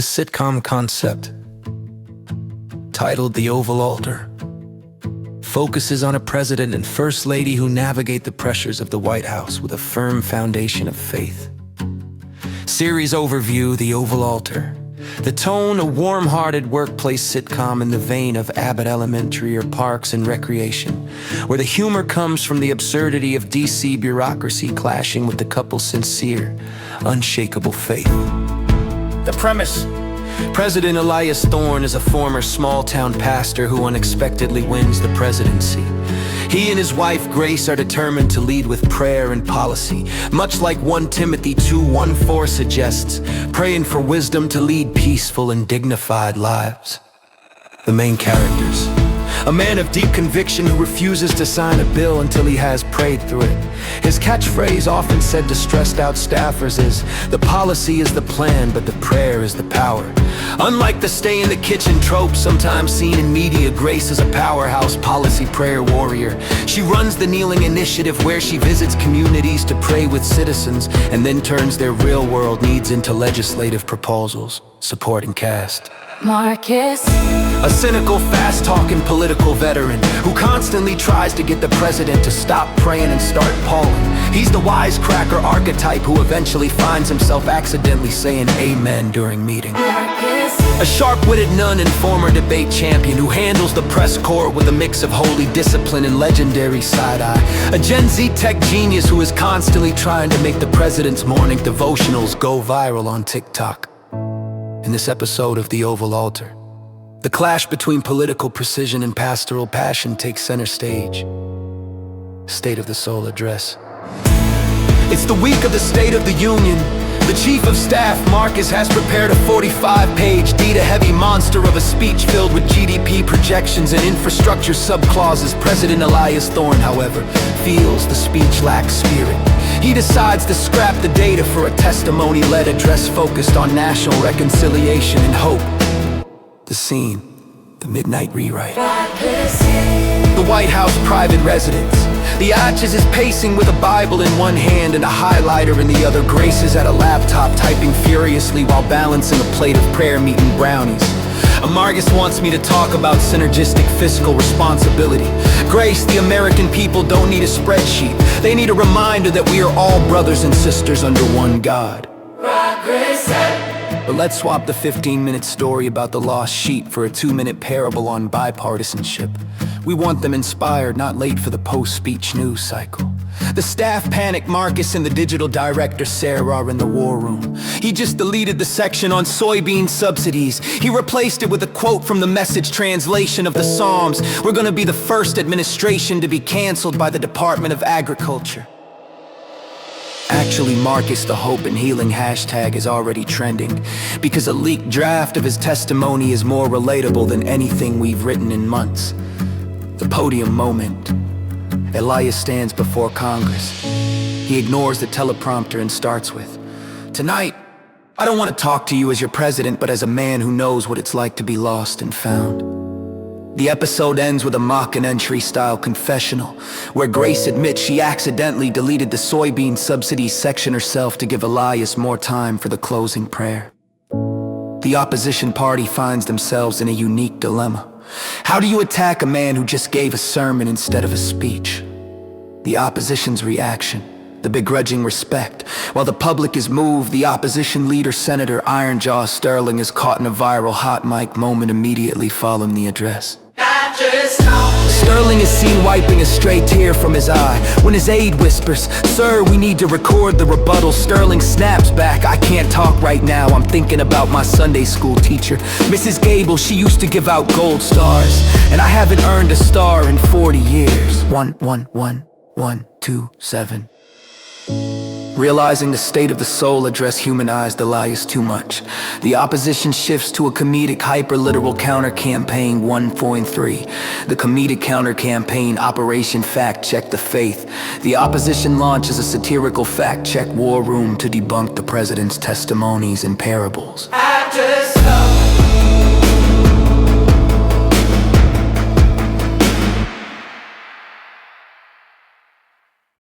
A sitcom concept, titled The Oval Altar, focuses on a president and first lady who navigate the pressures of the White House with a firm foundation of faith. Series overview: The Oval Altar. The tone, a warm-hearted workplace sitcom in the vein of Abbott Elementary or Parks and Recreation, where the humor comes from the absurdity of DC bureaucracy clashing with the couple's sincere, unshakable faith. The premise: President Elias Thorne is a former small-town pastor who unexpectedly wins the presidency. He and his wife Grace are determined to lead with prayer and policy, much like 1 Timothy 2:1-4 suggests, praying for wisdom to lead peaceful and dignified lives. The main characters: a man of deep conviction who refuses to sign a bill until he has prayed through it. His catchphrase, often said to stressed-out staffers, is, "The policy is the plan, but the prayer is the power." Unlike the stay-in-the-kitchen trope sometimes seen in media, Grace is a powerhouse policy prayer warrior. She runs the Kneeling Initiative, where she visits communities to pray with citizens and then turns their real-world needs into legislative proposals. Supporting cast: Marcus, a cynical, fast-talking political veteran who constantly tries to get the president to stop praying and start palling. He's the wisecracker archetype who eventually finds himself accidentally saying amen during meetings. Marcus, A sharp-witted nun and former debate champion who handles the press corps with a mix of holy discipline and legendary side-eye. A Gen Z tech genius who is constantly trying to make the president's morning devotionals go viral on TikTok. In this episode of The Oval Altar, the clash between political precision and pastoral passion takes center stage. State of the Soul Address. It's the week of the State of the Union. The Chief of Staff, Marcus, has prepared a 45-page, data-heavy monster of a speech filled with GDP projections and infrastructure subclauses. President Elias Thorne, however, feels the speech lacks spirit. He decides to scrap the data for a testimony-led address focused on national reconciliation and hope. The scene: the midnight rewrite. The White House private residence. The Atchis is pacing with a Bible in one hand and a highlighter in the other. Grace is at a laptop typing furiously while balancing a plate of prayer meat and brownies. Marcus wants me to talk about synergistic fiscal responsibility. Grace, the American people don't need a spreadsheet. They need a reminder that we are all brothers and sisters under one God. But let's swap the 15-minute story about the lost sheep for a 2-minute parable on bipartisanship. We want them inspired, not late for the post-speech news cycle. The staff panic. Marcus and the digital director Sarah are in the war room. He just deleted the section on soybean subsidies. He replaced it with a quote from the Message translation of the Psalms. We're gonna be the first administration to be canceled by the Department of Agriculture. Actually, Marcus, the Hope and Healing hashtag is already trending because a leaked draft of his testimony is more relatable than anything we've written in months. The podium moment. Elias stands before Congress. He ignores the teleprompter and starts with, "Tonight, I don't want to talk to you as your president, but as a man who knows what it's like to be lost and found." The episode ends with a mock and entry-style confessional, where Grace admits she accidentally deleted the soybean subsidies section herself to give Elias more time for the closing prayer. The opposition party finds themselves in a unique dilemma. How do you attack a man who just gave a sermon instead of a speech? The opposition's reaction: the begrudging respect. While the public is moved, the opposition leader, Senator Ironjaw Sterling, is caught in a viral hot mic moment immediately following the address. Sterling is seen wiping a stray tear from his eye when his aide whispers, "Sir, we need to record the rebuttal." Sterling snaps back, "I can't talk right now. I'm thinking about my Sunday school teacher, Mrs. Gable. She used to give out gold stars, and I haven't earned a star in 40 years. 111-127. Realizing the State of the Soul address humanized Elias too much, the opposition shifts to a comedic hyper-literal counter-campaign 1.3. The comedic counter-campaign, Operation Fact Check the Faith. The opposition launches a satirical fact-check war room to debunk the president's testimonies and parables.